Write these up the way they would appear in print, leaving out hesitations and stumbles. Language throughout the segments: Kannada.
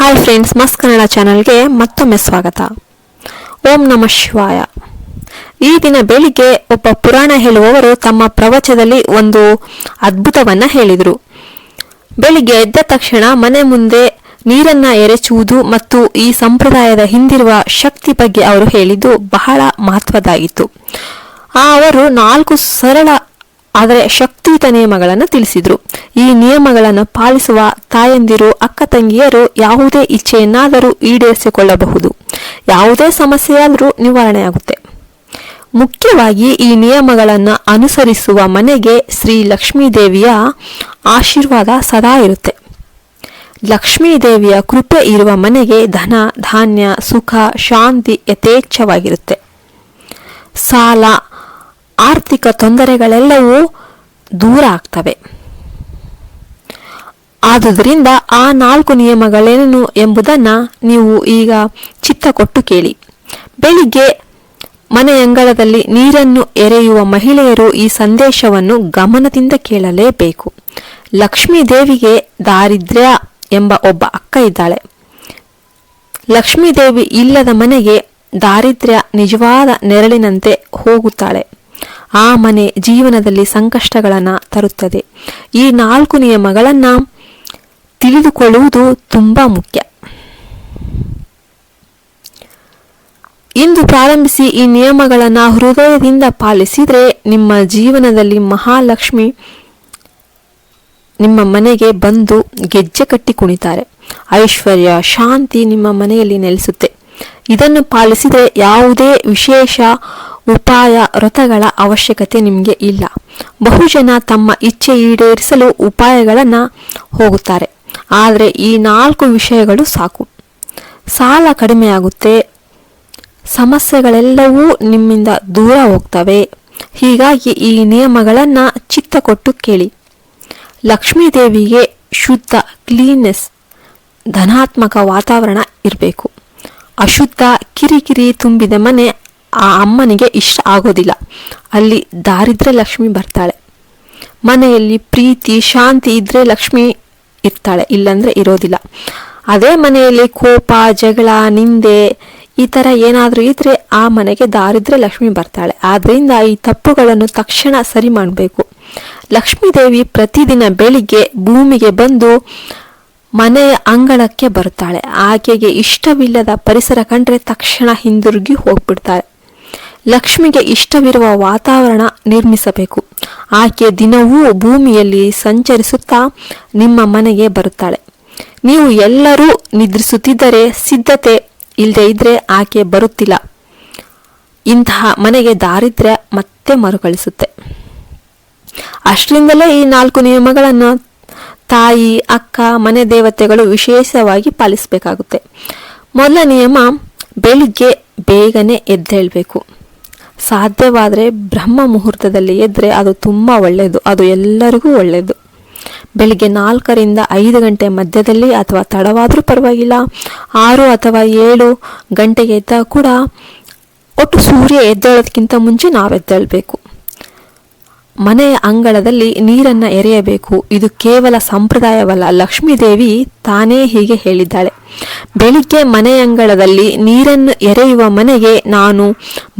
ಹಾಯ್ ಫ್ರೆಂಡ್ಸ್, ಮಸ್ತ್ ಕನ್ನಡ ಚಾನಲ್ಗೆ ಮತ್ತೊಮ್ಮೆ ಸ್ವಾಗತ. ಓಂ ನಮಃ ಶಿವಾಯ. ಈ ದಿನ ಬೆಳಿಗ್ಗೆ ಒಬ್ಬ ಪುರಾಣ ಹೇಳುವವರು ತಮ್ಮ ಪ್ರವಚನದಲ್ಲಿ ಒಂದು ಅದ್ಭುತವನ್ನ ಹೇಳಿದರು. ಬೆಳಿಗ್ಗೆ ಎದ್ದ ತಕ್ಷಣ ಮನೆ ಮುಂದೆ ನೀರನ್ನ ಎರಚುವುದು ಮತ್ತು ಈ ಸಂಪ್ರದಾಯದ ಹಿಂದಿರುವ ಶಕ್ತಿ ಬಗ್ಗೆ ಅವರು ಹೇಳಿದ್ದು ಬಹಳ ಮಹತ್ವದಾಗಿತ್ತು. ಅವರು 4 ಸರಳ ಆದರೆ ಶಕ್ತಿಯುತ ನಿಯಮಗಳನ್ನು ತಿಳಿಸಿದ್ರು. ಈ ನಿಯಮಗಳನ್ನು ಪಾಲಿಸುವ ತಾಯಂದಿರು, ಅಕ್ಕ ತಂಗಿಯರು ಯಾವುದೇ ಇಚ್ಛೆಯನ್ನಾದರೂ ಈಡೇರಿಸಿಕೊಳ್ಳಬಹುದು. ಯಾವುದೇ ಸಮಸ್ಯೆಯಾದರೂ ನಿವಾರಣೆಯಾಗುತ್ತೆ. ಮುಖ್ಯವಾಗಿ ಈ ನಿಯಮಗಳನ್ನು ಅನುಸರಿಸುವ ಮನೆಗೆ ಶ್ರೀ ಲಕ್ಷ್ಮೀದೇವಿಯ ಆಶೀರ್ವಾದ ಸದಾ ಇರುತ್ತೆ. ಲಕ್ಷ್ಮೀದೇವಿಯ ಕೃಪೆ ಇರುವ ಮನೆಗೆ ಧನ, ಧಾನ್ಯ, ಸುಖ, ಶಾಂತಿ ಯಥೇಚ್ಛವಾಗಿರುತ್ತೆ. ಸಾಲ, ಆರ್ಥಿಕ ತೊಂದರೆಗಳೆಲ್ಲವೂ ದೂರ ಆಗ್ತವೆ. ಆದುದರಿಂದ ಆ 4 ನಿಯಮಗಳೇನು ಎಂಬುದನ್ನು ನೀವು ಈಗ ಚಿತ್ತ ಕೊಟ್ಟು ಕೇಳಿ. ಬೆಳಿಗ್ಗೆ ಮನೆಯಂಗಳದಲ್ಲಿ ನೀರನ್ನು ಎರೆಯುವ ಮಹಿಳೆಯರು ಈ ಸಂದೇಶವನ್ನು ಗಮನದಿಂದ ಕೇಳಲೇಬೇಕು. ಲಕ್ಷ್ಮೀ ದೇವಿಗೆ ದಾರಿದ್ರ್ಯ ಎಂಬ ಒಬ್ಬ ಅಕ್ಕ ಇದ್ದಾಳೆ. ಲಕ್ಷ್ಮೀದೇವಿ ಇಲ್ಲದ ಮನೆಗೆ ದಾರಿದ್ರ್ಯ ನಿಜವಾದ ನೆರಳಿನಂತೆ ಹೋಗುತ್ತಾಳೆ. ಆ ಮನೆ ಜೀವನದಲ್ಲಿ ಸಂಕಷ್ಟಗಳನ್ನು ತರುತ್ತದೆ. ಈ 4 ನಿಯಮಗಳನ್ನು ತಿಳಿದುಕೊಳ್ಳುವುದು ತುಂಬಾ ಮುಖ್ಯ. ಇಂದು ಪ್ರಾರಂಭಿಸಿ ಈ ನಿಯಮಗಳನ್ನು ಹೃದಯದಿಂದ ಪಾಲಿಸಿದರೆ ನಿಮ್ಮ ಜೀವನದಲ್ಲಿ ಮಹಾಲಕ್ಷ್ಮಿ ನಿಮ್ಮ ಮನೆಗೆ ಬಂದು ಗೆಜ್ಜೆ ಕಟ್ಟಿ ಕುಣಿತಾರೆ. ಐಶ್ವರ್ಯ, ಶಾಂತಿ ನಿಮ್ಮ ಮನೆಯಲ್ಲಿ ನೆಲೆಸುತ್ತೆ. ಇದನ್ನು ಪಾಲಿಸಿದರೆ ಯಾವುದೇ ವಿಶೇಷ ಉಪಾಯ, ವ್ರತಗಳ ಅವಶ್ಯಕತೆ ನಿಮಗೆ ಇಲ್ಲ. ಬಹುಜನ ತಮ್ಮ ಇಚ್ಛೆ ಈಡೇರಿಸಲು ಉಪಾಯಗಳನ್ನು ಹೋಗುತ್ತಾರೆ. ಆದರೆ ಈ 4 ವಿಷಯಗಳು ಸಾಕು. ಸಾಲ ಕಡಿಮೆಯಾಗುತ್ತೆ, ಸಮಸ್ಯೆಗಳೆಲ್ಲವೂ ನಿಮ್ಮಿಂದ ದೂರ ಹೋಗ್ತವೆ. ಹೀಗಾಗಿ ಈ ನಿಯಮಗಳನ್ನು ಚಿತ್ತ ಕೊಟ್ಟು ಕೇಳಿ. ಲಕ್ಷ್ಮೀದೇವಿಗೆ ಶುದ್ಧ, ಕ್ಲೀನ್ನೆಸ್, ಧನಾತ್ಮಕ ವಾತಾವರಣ ಇರಬೇಕು. ಅಶುದ್ಧ, ಕಿರಿಕಿರಿ ತುಂಬಿದ ಮನೆ ಆ ಅಮ್ಮನಿಗೆ ಇಷ್ಟ ಆಗೋದಿಲ್ಲ. ಅಲ್ಲಿ ದಾರಿದ್ರ್ಯ ಲಕ್ಷ್ಮಿ ಬರ್ತಾಳೆ. ಮನೆಯಲ್ಲಿ ಪ್ರೀತಿ, ಶಾಂತಿ ಇದ್ರೆ ಲಕ್ಷ್ಮಿ ಇರ್ತಾಳೆ, ಇಲ್ಲಂದ್ರೆ ಇರೋದಿಲ್ಲ. ಅದೇ ಮನೆಯಲ್ಲಿ ಕೋಪ, ಜಗಳ, ನಿಂದೆ ಈ ಥರ ಏನಾದರೂ ಇದ್ರೆ ಆ ಮನೆಗೆ ದಾರಿದ್ರ್ಯ ಲಕ್ಷ್ಮಿ ಬರ್ತಾಳೆ. ಆದ್ದರಿಂದ ಈ ತಪ್ಪುಗಳನ್ನು ತಕ್ಷಣ ಸರಿ ಮಾಡಬೇಕು. ಲಕ್ಷ್ಮೀದೇವಿ ಪ್ರತಿದಿನ ಬೆಳಿಗ್ಗೆ ಭೂಮಿಗೆ ಬಂದು ಮನೆಯ ಅಂಗಳಕ್ಕೆ ಬರುತ್ತಾಳೆ. ಆಕೆಗೆ ಇಷ್ಟವಿಲ್ಲದ ಪರಿಸರ ಕಂಡ್ರೆ ತಕ್ಷಣ ಹಿಂದಿರುಗಿ ಹೋಗ್ಬಿಡ್ತಾಳೆ. ಲಕ್ಷ್ಮಿಗೆ ಇಷ್ಟವಿರುವ ವಾತಾವರಣ ನಿರ್ಮಿಸಬೇಕು. ಆಕೆ ದಿನವೂ ಭೂಮಿಯಲ್ಲಿ ಸಂಚರಿಸುತ್ತಾ ನಿಮ್ಮ ಮನೆಗೆ ಬರುತ್ತಾಳೆ. ನೀವು ಎಲ್ಲರೂ ನಿದ್ರಿಸುತ್ತಿದ್ದರೆ, ಸಿದ್ಧತೆ ಇಲ್ಲದೆ ಇದ್ರೆ ಆಕೆ ಬರುತ್ತಿಲ್ಲ. ಇಂತಹ ಮನೆಗೆ ದಾರಿದ್ರ್ಯ ಮತ್ತೆ ಮರುಕಳಿಸುತ್ತೆ. ಅಷ್ಟರಿಂದಲೇ ಈ 4 ನಿಯಮಗಳನ್ನು ತಾಯಿ, ಅಕ್ಕ, ಮನೆ ದೇವತೆಗಳು ವಿಶೇಷವಾಗಿ ಪಾಲಿಸಬೇಕಾಗುತ್ತೆ. ಮೊದಲ ನಿಯಮ, ಬೆಳಿಗ್ಗೆ ಬೇಗನೆ ಎದ್ದೇಳಬೇಕು. ಸಾಧ್ಯವಾದರೆ ಬ್ರಹ್ಮ ಮುಹೂರ್ತದಲ್ಲಿ ಎದ್ದರೆ ಅದು ತುಂಬ ಒಳ್ಳೆಯದು. ಅದು ಎಲ್ಲರಿಗೂ ಒಳ್ಳೆಯದು. ಬೆಳಿಗ್ಗೆ 4 ರಿಂದ 5 ಗಂಟೆ ಮಧ್ಯದಲ್ಲಿ ಅಥವಾ ತಡವಾದರೂ ಪರವಾಗಿಲ್ಲ. 6 ಅಥವಾ 7 ಗಂಟೆಗೆ ಎದ್ದಾಗ ಕೂಡ ಒಟ್ಟು ಸೂರ್ಯ ಎದ್ದೇಳೋದಕ್ಕಿಂತ ಮುಂಚೆ ನಾವು ಎದ್ದೇಳಬೇಕು. ಮನೆಯ ಅಂಗಳದಲ್ಲಿ ನೀರನ್ನು ಎರೆಯಬೇಕು. ಇದು ಕೇವಲ ಸಂಪ್ರದಾಯವಲ್ಲ, ಲಕ್ಷ್ಮೀದೇವಿ ತಾನೇ ಹೀಗೆ ಹೇಳಿದ್ದಾಳೆ. ಬೆಳಿಗ್ಗೆ ಮನೆಯಂಗಳದಲ್ಲಿ ನೀರನ್ನು ಎರೆಯುವ ಮನೆಗೆ ನಾನು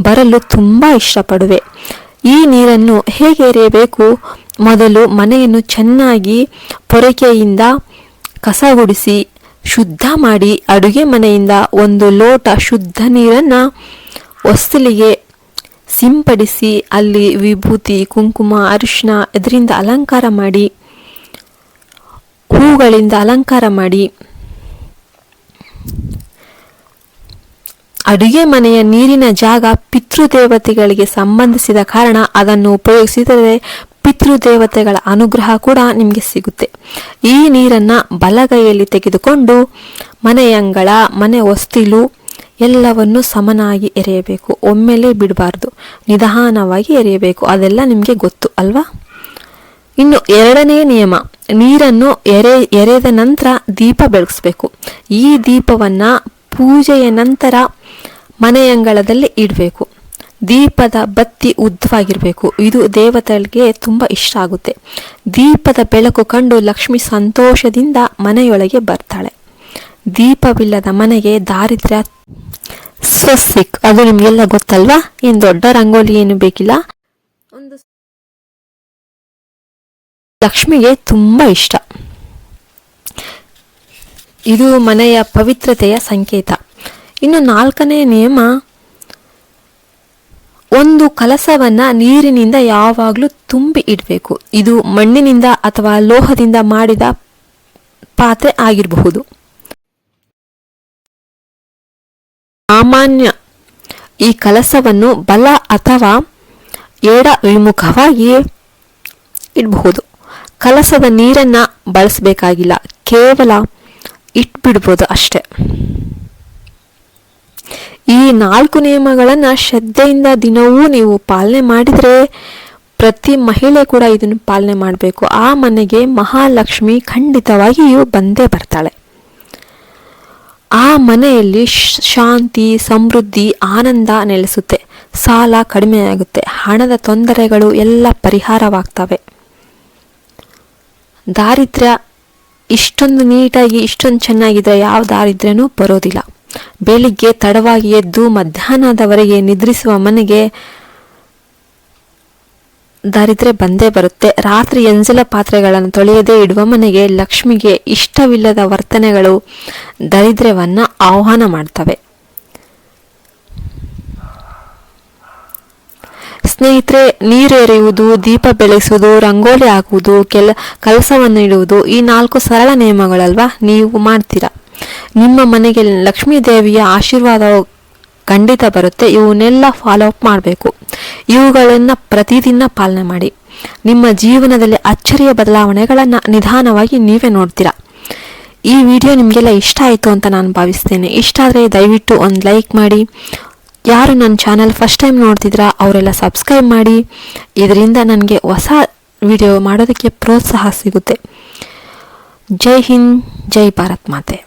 ಬರಲು ತುಂಬ ಇಷ್ಟಪಡುವೆ. ಈ ನೀರನ್ನು ಹೇಗೆ ಎರೆಯಬೇಕು? ಮೊದಲು ಮನೆಯನ್ನು ಚೆನ್ನಾಗಿ ಪೊರಕೆಯಿಂದ ಕಸಗುಡಿಸಿ ಶುದ್ಧ ಮಾಡಿ, ಅಡುಗೆ ಮನೆಯಿಂದ 1 ಲೋಟ ಶುದ್ಧ ನೀರನ್ನು ಹೊಸ್ತಿಲಿಗೆ ಸಿಂಪಡಿಸಿ, ಅಲ್ಲಿ ವಿಭೂತಿ, ಕುಂಕುಮ, ಅರಿಶಿನ ಇದರಿಂದ ಅಲಂಕಾರ ಮಾಡಿ, ಹೂಗಳಿಂದ ಅಲಂಕಾರ ಮಾಡಿ, ಅಡುಗೆ ಮನೆಯ ನೀರಿನ ಜಾಗ ಪಿತೃದೇವತೆಗಳಿಗೆ ಸಂಬಂಧಿಸಿದ ಕಾರಣ ಅದನ್ನು ಉಪಯೋಗಿಸಿದರೆ ಪಿತೃದೇವತೆಗಳ ಅನುಗ್ರಹ ಕೂಡ ನಿಮಗೆ ಸಿಗುತ್ತೆ. ಈ ನೀರನ್ನು ಬಲಗೈಯಲ್ಲಿ ತೆಗೆದುಕೊಂಡು ಮನೆಯಂಗಳ, ಮನೆ ಹೊಸ್ತಿಲು ಎಲ್ಲವನ್ನು ಸಮನಾಗಿ ಎರೆಯಬೇಕು. ಒಮ್ಮೆಲೇ ಬಿಡಬಾರ್ದು, ನಿಧಾನವಾಗಿ ಎರೆಯಬೇಕು. ಅದೆಲ್ಲ ನಿಮಗೆ ಗೊತ್ತು ಅಲ್ವಾ? ಇನ್ನು 2ನೇ ನಿಯಮ, ನೀರನ್ನು ಎರೆದ ನಂತರ ದೀಪ ಬೆಳಗಿಸ್ಬೇಕು. ಈ ದೀಪವನ್ನು ಪೂಜೆಯ ನಂತರ ಮನೆಯಂಗಳದಲ್ಲಿ ಇಡಬೇಕು. ದೀಪದ ಬತ್ತಿ ಉದ್ದವಾಗಿರಬೇಕು. ಇದು ದೇವತೆಗಳಿಗೆ ತುಂಬ ಇಷ್ಟ ಆಗುತ್ತೆ. ದೀಪದ ಬೆಳಕು ಕಂಡು ಲಕ್ಷ್ಮಿ ಸಂತೋಷದಿಂದ ಮನೆಯೊಳಗೆ ಬರ್ತಾಳೆ. ದೀಪವಿಲ್ಲದ ಮನೆಗೆ ದಾರಿದ್ರ್ಯ. ಸ್ವಸ್ತಿಕ್, ಅದು ನಿಮಗೆಲ್ಲ ಗೊತ್ತಲ್ವಾ? ಏನು ದೊಡ್ಡ ರಂಗೋಲಿ ಏನು ಬೇಕಿಲ್ಲ. ಒಂದು ಲಕ್ಷ್ಮಿಗೆ ತುಂಬ ಇಷ್ಟ. ಇದು ಮನೆಯ ಪವಿತ್ರತೆಯ ಸಂಕೇತ. ಇನ್ನು 4ನೇ ನಿಯಮ, ಒಂದು ಕಲಸವನ್ನ ನೀರಿನಿಂದ ಯಾವಾಗಲೂ ತುಂಬಿ ಇಡಬೇಕು. ಇದು ಮಣ್ಣಿನಿಂದ ಅಥವಾ ಲೋಹದಿಂದ ಮಾಡಿದ ಪಾತ್ರೆ ಆಗಿರಬಹುದು. ಸಾಮಾನ್ಯ ಈ ಕಲಸವನ್ನು ಬಲ ಅಥವಾ ಎಡ ವಿಮುಖವಾಗಿ ಇಡಬಹುದು. ಕಲಸದ ನೀರನ್ನ ಬಳಸಬೇಕಾಗಿಲ್ಲ, ಕೇವಲ ಇಟ್ಬಿಡ್ಬೋದು ಅಷ್ಟೆ. ಈ 4 ನಿಯಮಗಳನ್ನ ಶ್ರದ್ಧೆಯಿಂದ ದಿನವೂ ನೀವು ಪಾಲನೆ ಮಾಡಿದರೆ, ಪ್ರತಿ ಮಹಿಳೆ ಕೂಡ ಇದನ್ನು ಪಾಲನೆ ಮಾಡಬೇಕು. ಆ ಮನೆಗೆ ಮಹಾಲಕ್ಷ್ಮಿ ಖಂಡಿತವಾಗಿಯೂ ಬಂದೇ ಬರ್ತಾಳೆ. ಆ ಮನೆಯಲ್ಲಿ ಶಾಂತಿ, ಸಮೃದ್ಧಿ, ಆನಂದ ನೆಲೆಸುತ್ತೆ. ಸಾಲ ಕಡಿಮೆಯಾಗುತ್ತೆ, ಹಣದ ತೊಂದರೆಗಳು ಎಲ್ಲ ಪರಿಹಾರವಾಗ್ತವೆ. ದಾರಿದ್ರ್ಯ ಇಷ್ಟೊಂದು ನೀಟಾಗಿ ಇಷ್ಟೊಂದು ಚೆನ್ನಾಗಿದ್ರೆ ಯಾವ ದಾರಿದ್ರ್ಯನೂ ಬರೋದಿಲ್ಲ. ಬೆಳಿಗ್ಗೆ ತಡವಾಗಿ ಎದ್ದು ಮಧ್ಯಾಹ್ನದವರೆಗೆ ನಿದ್ರಿಸುವ ಮನೆಗೆ ದಾರಿದ್ರ್ಯ ಬಂದೇ ಬರುತ್ತೆ. ರಾತ್ರಿ ಎಂಜಲ ಪಾತ್ರೆಗಳನ್ನು ತೊಳೆಯದೇ ಇಡುವ ಮನೆಗೆ ಲಕ್ಷ್ಮಿಗೆ ಇಷ್ಟವಿಲ್ಲದ ವರ್ತನೆಗಳು ದಾರಿದ್ರ್ಯವನ್ನ ಆಹ್ವಾನ ಮಾಡ್ತವೆ. ಸ್ನೇಹಿತರೆ, ನೀರು ಎರೆಯುವುದು, ದೀಪ ಬೆಳೆಸುವುದು, ರಂಗೋಲಿ ಹಾಕುವುದು, ಕಲಸವನ್ನು ಇಡುವುದು, ಈ 4 ಸರಳ ನಿಯಮಗಳಲ್ವಾ? ನೀವು ಮಾಡ್ತೀರಾ. ನಿಮ್ಮ ಮನೆಗೆ ಲಕ್ಷ್ಮೀ ದೇವಿಯ ಆಶೀರ್ವಾದ ಖಂಡಿತ ಬರುತ್ತೆ. ಇವನ್ನೆಲ್ಲ ಫಾಲೋ ಅಪ್ ಮಾಡಬೇಕು. ಇವುಗಳನ್ನು ಪ್ರತಿದಿನ ಪಾಲನೆ ಮಾಡಿ. ನಿಮ್ಮ ಜೀವನದಲ್ಲಿ ಅಚ್ಚರಿಯ ಬದಲಾವಣೆಗಳನ್ನು ನಿಧಾನವಾಗಿ ನೀವೇ ನೋಡ್ತೀರಾ. ಈ ವಿಡಿಯೋ ನಿಮಗೆಲ್ಲ ಇಷ್ಟ ಆಯಿತು ಅಂತ ನಾನು ಭಾವಿಸ್ತೇನೆ. ಇಷ್ಟ ಆದರೆ ದಯವಿಟ್ಟು ಒಂದು ಲೈಕ್ ಮಾಡಿ. ಯಾರು ನನ್ನ ಚಾನಲ್ ಫಸ್ಟ್ ಟೈಮ್ ನೋಡ್ತಿದ್ರಾ ಅವರೆಲ್ಲ ಸಬ್ಸ್ಕ್ರೈಬ್ ಮಾಡಿ. ಇದರಿಂದ ನನಗೆ ಹೊಸ ವಿಡಿಯೋ ಮಾಡೋದಕ್ಕೆ ಪ್ರೋತ್ಸಾಹ ಸಿಗುತ್ತೆ. ಜೈ ಹಿಂದ್, ಜೈ ಭಾರತ್ ಮಾತೆ.